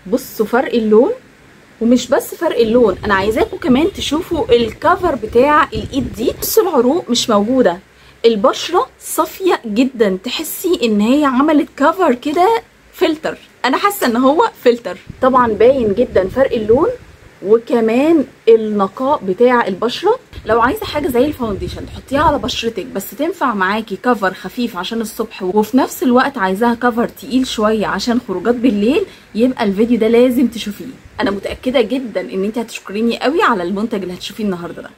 بصوا فرق اللون، ومش بس فرق اللون، انا عايزاكم كمان تشوفوا الكفر بتاع الايد دي. بصوا العروق مش موجوده، البشره صافيه جدا، تحسي ان هي عملت كفر كده فلتر. انا حاسه ان هو فلتر. طبعا باين جدا فرق اللون وكمان النقاء بتاع البشره. لو عايزه حاجه زي الفاونديشن تحطيها على بشرتك بس تنفع معاكي كفر خفيف عشان الصبح، وفي نفس الوقت عايزاها كفر تقيل شويه عشان خروجات بالليل، يبقى الفيديو ده لازم تشوفيه. انا متاكده جدا ان انت هتشكريني قوي على المنتج اللي هتشوفيه النهارده ده.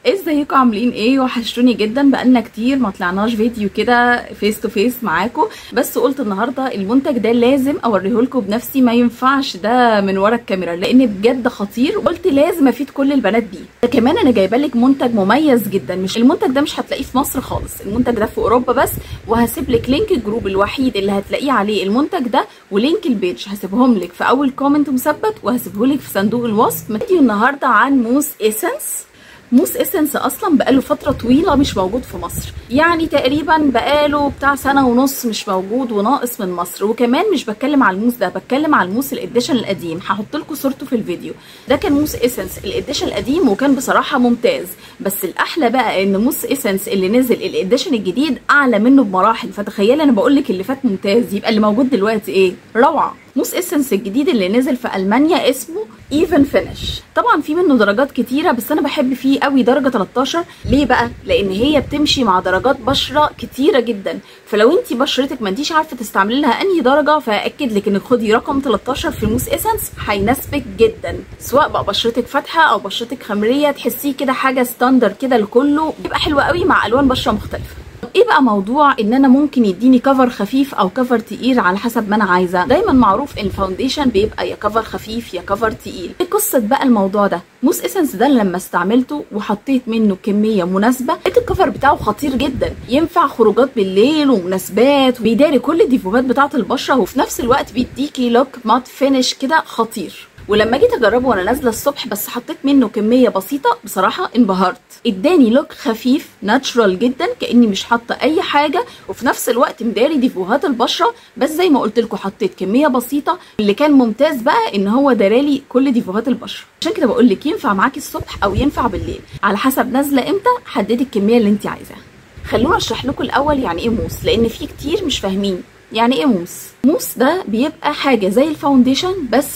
ازيكم عاملين ايه؟ وحشتوني جدا، بقالنا كتير ما طلعناش فيديو كده فيس تو فيس معاكم، بس قلت النهارده المنتج ده لازم اوريهولكم بنفسي، ما ينفعش ده من ورا الكاميرا لان بجد خطير، قلت لازم افيد كل البنات بيه. ده كمان انا جايبه لك منتج مميز جدا، مش المنتج ده مش هتلاقيه في مصر خالص، المنتج ده في اوروبا بس، وهسيب لك لينك الجروب الوحيد اللي هتلاقيه عليه المنتج ده ولينك البيج هسيبهم لك في اول كومنت مثبت، وهسيبه لك في صندوق الوصف. فيديو النهارده عن موس اسنس. موس اسنس اصلا بقاله فتره طويله مش موجود في مصر، يعني تقريبا بقاله بتاع سنه ونص مش موجود وناقص من مصر. وكمان مش بتكلم على الموس ده، بتكلم على الموس الاديشن القديم، هحط لكم صورته في الفيديو. ده كان موس اسنس الاديشن القديم وكان بصراحه ممتاز، بس الاحلى بقى ان موس اسنس اللي نزل الاديشن الجديد اعلى منه بمراحل. فتخيلي انا بقول لك اللي فات ممتاز، يبقى اللي موجود دلوقتي ايه؟ روعه. موس اسنس الجديد اللي نزل في المانيا اسمه ايفن فينش. طبعا في منه درجات كتيره بس انا بحب فيه قوي درجه 13. ليه بقى؟ لان هي بتمشي مع درجات بشره كتيره جدا، فلو انت بشرتك ما انتيش عارفه تستعملي لها انهي درجه، فاكد لك انك خدي رقم 13 في موس اسنس، هيناسبك جدا. سواء بقى بشرتك فاتحه او بشرتك خمريه، تحسيه كده حاجه ستاندر كده لكله، بيبقى حلو قوي مع الوان بشره مختلفه. ايه بقى موضوع ان انا ممكن يديني كفر خفيف او كفر تقيل على حسب ما انا عايزه؟ دايما معروف ان الفاونديشن بيبقى يا كفر خفيف يا كفر تقيل. ايه قصه بقى الموضوع ده؟ موس اسنس ده لما استعملته وحطيت منه كميه مناسبه، لقيت الكفر بتاعه خطير جدا، ينفع خروجات بالليل ومناسبات، وبيداري كل الديفوهات بتاعه البشره، وفي نفس الوقت بيديكي لوك مات فينش كده خطير. ولما جيت اجربه وانا نازله الصبح بس حطيت منه كميه بسيطه، بصراحه انبهرت. اداني لوك خفيف ناتشرال جدا كاني مش حاطه اي حاجه، وفي نفس الوقت مداري ديفوهات البشره، بس زي ما قلت لكم حطيت كميه بسيطه. اللي كان ممتاز بقى ان هو دارالي كل ديفوهات البشره، عشان كده بقول لك ينفع معاكي الصبح او ينفع بالليل، على حسب نازله امتى حددي الكميه اللي انت عايزاها. خلونا اشرح لكم الاول يعني ايه موس، لان في كتير مش فاهمين يعني ايه موس. موس ده بيبقى حاجه زي الفاونديشن بس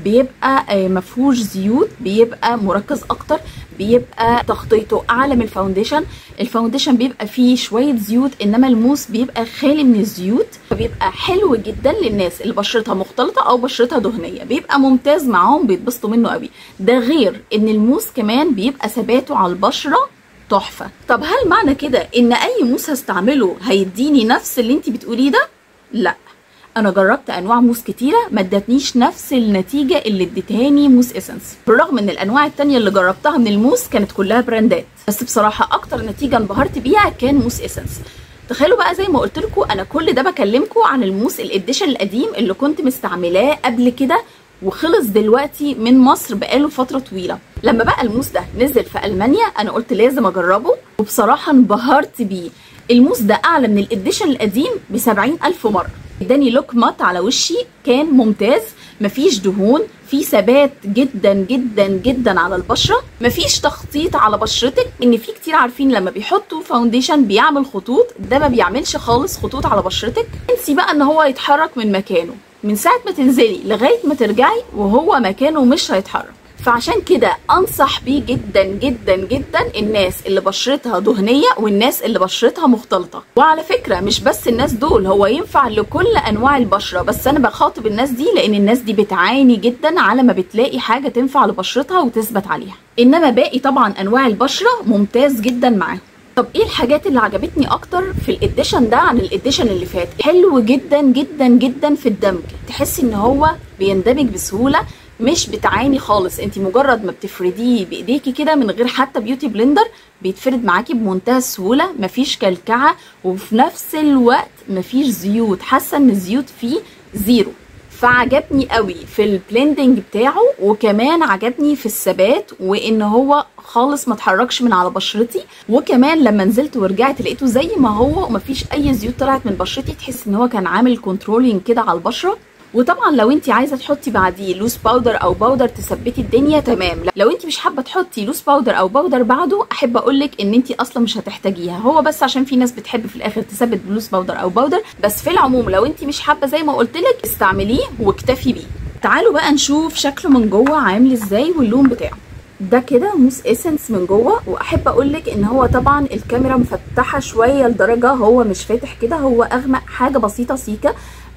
بيبقى مفهوش زيوت، بيبقى مركز اكتر، بيبقى تغطيته اعلى من الفاونديشن. الفاونديشن بيبقى فيه شويه زيوت، انما الموس بيبقى خالي من الزيوت، فبيبقى حلو جدا للناس اللي بشرتها مختلطه او بشرتها دهنيه، بيبقى ممتاز معاهم، بيتبسطوا منه قوي. ده غير ان الموس كمان بيبقى ثباته على البشره تحفه. طب هل معنى كده ان اي موس هستعمله هيديني نفس اللي انت بتقوليه ده؟ لا، انا جربت انواع موس كتيره ما ادتنيش نفس النتيجه اللي ادتهاني موس اسنس، بالرغم ان الانواع التانية اللي جربتها من الموس كانت كلها براندات، بس بصراحه اكتر نتيجه انبهرت بيها كان موس اسنس. تخيلوا بقى زي ما قلت لكم، انا كل ده بكلمكم عن الموس الاديشن القديم اللي كنت مستعملاه قبل كده وخلص دلوقتي من مصر بقاله فتره طويله. لما بقى الموس ده نزل في المانيا انا قلت لازم اجربه، وبصراحه انبهرت بيه. الموس ده اعلى من الاديشن القديم ب70,000 مره، اداني لوك مات على وشي كان ممتاز، مفيش دهون، في ثبات جدا جدا جدا على البشره، مفيش تخطيط على بشرتك. ان في كتير عارفين لما بيحطوا فاونديشن بيعمل خطوط، ده ما بيعملش خالص خطوط على بشرتك. انسي بقى ان هو يتحرك من مكانه، من ساعه ما تنزلي لغايه ما ترجعي وهو مكانه مش هيتحرك. فعشان كده انصح بيه جدا جدا جدا الناس اللي بشرتها دهنيه والناس اللي بشرتها مختلطه. وعلى فكره مش بس الناس دول، هو ينفع لكل انواع البشره، بس انا بخاطب الناس دي لان الناس دي بتعاني جدا على ما بتلاقي حاجه تنفع لبشرتها وتثبت عليها، انما باقي طبعا انواع البشره ممتاز جدا معاهم. طب ايه الحاجات اللي عجبتني اكتر في الاديشن ده عن الاديشن اللي فات؟ حلو جدا جدا جدا في الدمج، تحسي ان هو بيندمج بسهوله، مش بتعاني خالص. انت مجرد ما بتفرديه بايديكي كده من غير حتى بيوتي بلندر بيتفرد معاكي بمنتهى السهوله، مفيش كلكعه، وفي نفس الوقت مفيش زيوت، حاسه ان الزيوت فيه زيرو. فعجبني قوي في البلندنج بتاعه، وكمان عجبني في الثبات، وان هو خالص ما اتحركش من على بشرتي. وكمان لما نزلت ورجعت لقيته زي ما هو ومفيش اي زيوت طلعت من بشرتي، تحس ان هو كان عامل كنترولينج كده على البشره. وطبعا لو انت عايزه تحطي بعديه لوز باودر او باودر تثبتي الدنيا تمام. لو انت مش حابه تحطي لوز باودر او باودر بعده، احب اقولك ان انت اصلا مش هتحتاجيها، هو بس عشان في ناس بتحب في الاخر تثبت بلوز باودر او باودر. بس في العموم لو انت مش حابه زي ما قلت لك استعمليه واكتفي بيه. تعالوا بقى نشوف شكله من جوه عامل ازاي واللون بتاعه. ده كده موس اسنس من جوه، واحب اقولك ان هو طبعا الكاميرا مفتحه شويه لدرجه هو مش فاتح كده، هو اغمق حاجه بسيطه سيكه،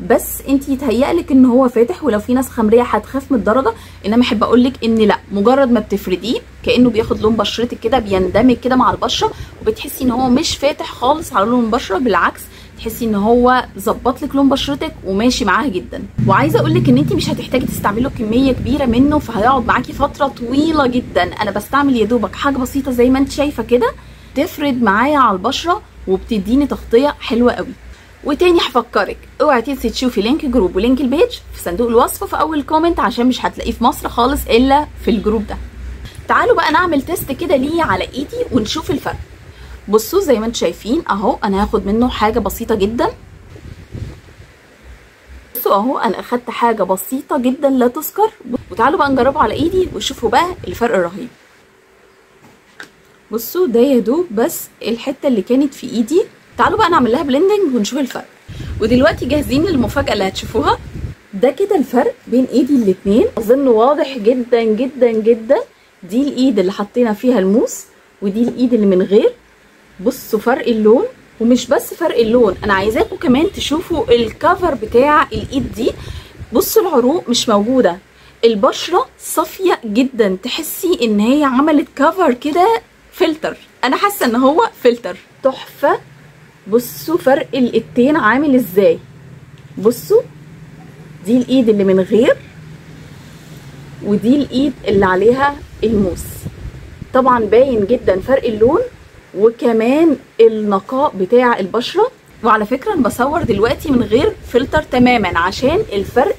بس انت يتهيألك ان هو فاتح، ولو في ناس خمريه هتخاف من الدرجه. انما احب اقولك ان لا، مجرد ما بتفرديه كانه بياخد لون بشرتك كده، بيندمج كده مع البشره، وبتحسي ان هو مش فاتح خالص على لون البشره، بالعكس تحسي ان هو ظبط لك لون بشرتك وماشي معاها جدا. وعايزه اقول لك ان انت مش هتحتاجي تستعملي له كميه كبيره منه، فهيقعد معاكي فتره طويله جدا. انا بستعمل يا دوبك حاجه بسيطه زي ما انت شايفه كده، تفرد معايا على البشره وبتديني تغطيه حلوه قوي. وتاني هفكرك، اوعي تنسي تشوفي لينك جروب ولينك البيج في صندوق الوصف في اول كومنت، عشان مش هتلاقيه في مصر خالص الا في الجروب ده. تعالوا بقى نعمل تيست كده ليه على ايدي ونشوف الفرق. بصوا زي ما انتم شايفين اهو، انا هاخد منه حاجه بسيطه جدا. بصوا اهو انا اخدت حاجه بسيطه جدا لا تذكر، وتعالوا بقى نجربه على ايدي وشوفوا بقى الفرق الرهيب. بصوا ده يا دوب بس الحته اللي كانت في ايدي. تعالوا بقى نعمل لها بلندنج ونشوف الفرق. ودلوقتي جاهزين للمفاجاه اللي هتشوفوها. ده كده الفرق بين ايدي الاتنين، اظن واضح جدا جدا جدا. دي الايد اللي حطينا فيها الموس، ودي الايد اللي من غير. بصوا فرق اللون، ومش بس فرق اللون، انا عايزاكم كمان تشوفوا الكفر بتاع الايد دي. بصوا العروق مش موجوده، البشره صافيه جدا، تحسي ان هي عملت كفر كده فلتر. انا حاسه ان هو فلتر تحفه. بصوا فرق الايدين عامل ازاي. بصوا دي الايد اللي من غير، ودي الايد اللي عليها الموس. طبعا باين جدا فرق اللون وكمان النقاء بتاع البشره. وعلى فكره انا بصور دلوقتي من غير فلتر تماما عشان الفرق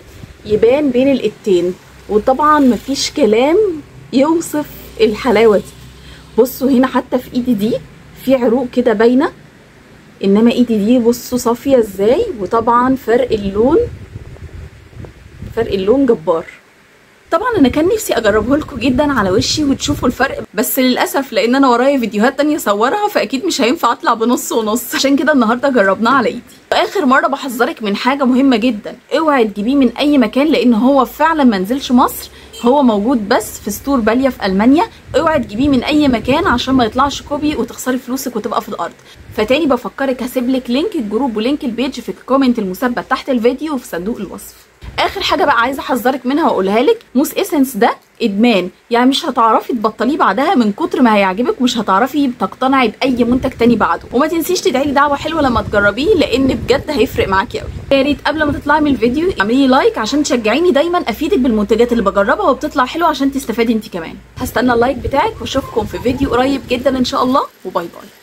يبان بين الايدين، وطبعا مفيش كلام يوصف الحلاوه دي. بصوا هنا حتى في ايدي دي في عروق كده باينه، انما ايدي دي بصوا صافيه ازاي. وطبعا فرق اللون جبار. طبعا انا كان نفسي اجربه لكم جدا على وشي وتشوفوا الفرق، بس للاسف لان انا ورايا فيديوهات تانية اصورها فاكيد مش هينفع اطلع بنص ونص، عشان كده النهارده جربناه على ايدي. واخر مره بحذرك من حاجه مهمه جدا، اوعي تجيبيه من اي مكان، لان هو فعلا ما نزلش مصر، هو موجود بس في ستور باليا في المانيا. اوعي تجيبيه من اي مكان عشان ما يطلعش كوبي وتخسري فلوسك وتبقى في الارض. فتاني بفكرك هسيب لك لينك الجروب ولينك البيج في الكومنت المثبت تحت الفيديو وفي صندوق الوصف. اخر حاجه بقى عايزه احذرك منها واقولها لك، موس اسنس ده ادمان، يعني مش هتعرفي تبطليه بعدها من كتر ما هيعجبك، ومش هتعرفي تقتنعي باي منتج تاني بعده. وما تنسيش تدعي لي دعوه حلوه لما تجربيه، لان بجد هيفرق معاكي قوي. يا ريت قبل ما تطلعي من الفيديو اعملي لي لايك عشان تشجعيني دايما افيدك بالمنتجات اللي بجربها وبتطلع حلوه عشان تستفادي انت كمان. هستنى اللايك بتاعك واشوفكم في فيديو قريب جدا ان شاء الله، وباي باي.